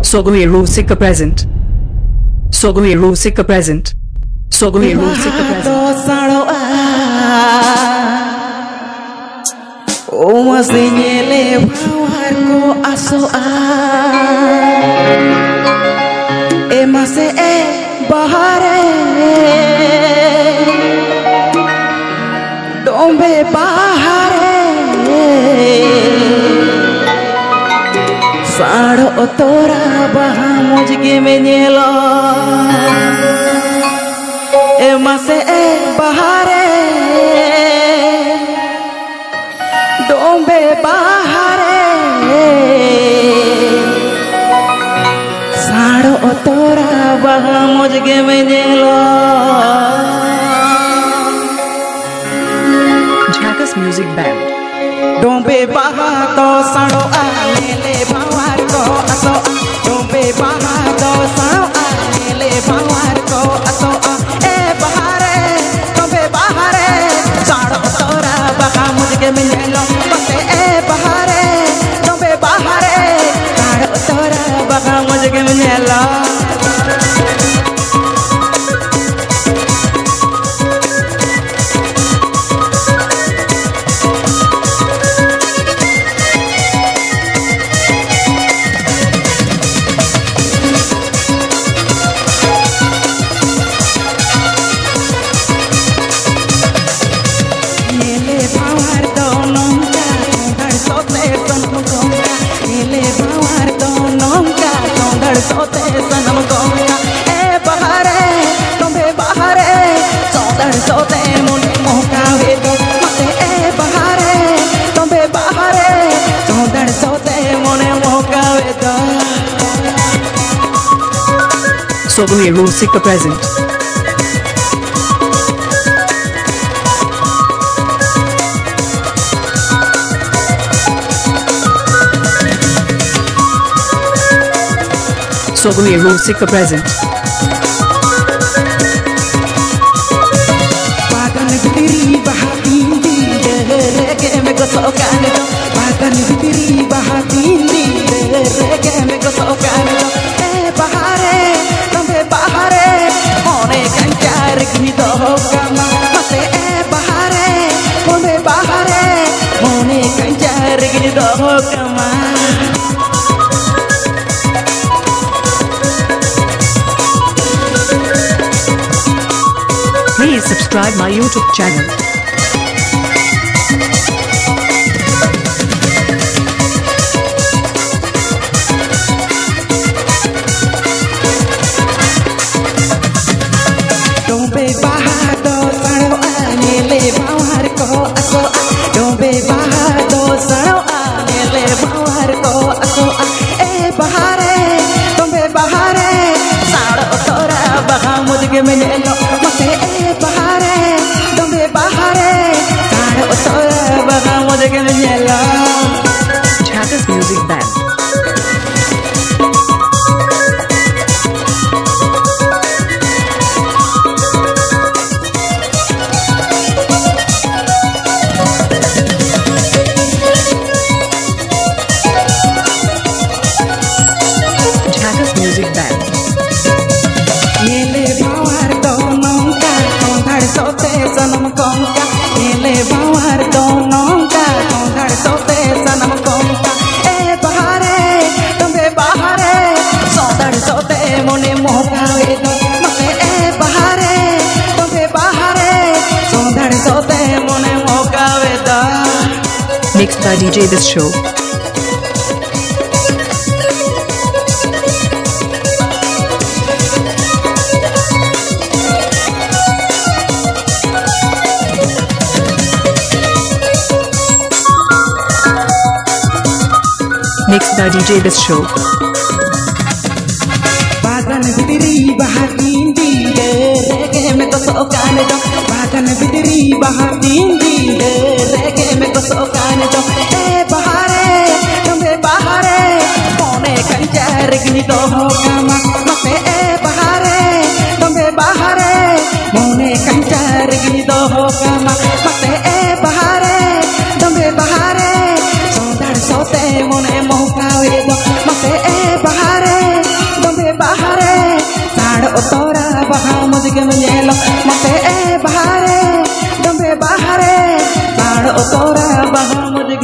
Sogoe Rusika present. Sogoe Rusika present. Sogoe Rusika present. O mas nyele bawar ko aso e mase e bahare dombe bahare sado tora baha mujge me nyelo e mase e bahare dombe bahare sado tora baha mujge me nyelo. Jackass Music Band. dombe baha to sado anele bawar ko aso dombe baha to sado anele bawar ko aso e bahare dombe bahare sado tora baha mujge me nyelo base e bahare dombe bahare sado tora baha mujge me nyelo. सोते सनम गोया ए बहारे तुम्हें बहारे सोदर सोते मुने मोकावे दो मते ए बहारे तुम्हें बहारे सोदर सोते मुने मोकावे दो. Sogoe Rusika present. Sogoe Rusika present. Bagan bitiri bahatin di rege me ko sokan do bagan bitiri bahatin di rege me ko sokan do e bahare tumbe bahare mone kanchar ki do kama mate e bahare tumbe bahare mone kanchar ki do kama. Please subscribe my YouTube channel. dombe baha do sado anele bawar ko aso dombe baha do sado anele bawar ko aso e bahare dombe bahare sado tora baha mujge me nyelo mate e bahare dombe bahare sado tora baha mujge me nyelo. Jackass Music Band. Jackass Music Band. nyele bawar do nongka tondar sote sanam konka nyele bawar do nongka tondar sote sanam konka e bahare tumbe bahare sodar sote mone mokawe do mate e bahare tumbe bahare sodar sote mone mokawe do. Mixed by DJ This Show. Mixed by DJ This Show. bagan bitiri bahatin di rege me ko sokan do bagan bitiri bahatin di rege me ko sokan do e bahare tumbe bahare mone kanchar gi do kama mate e bahare tumbe bahare mone kanchar gi do kama mate e bahare tumbe bahare sodar sote mone mokawe do mate e bahare o tora baha mujhe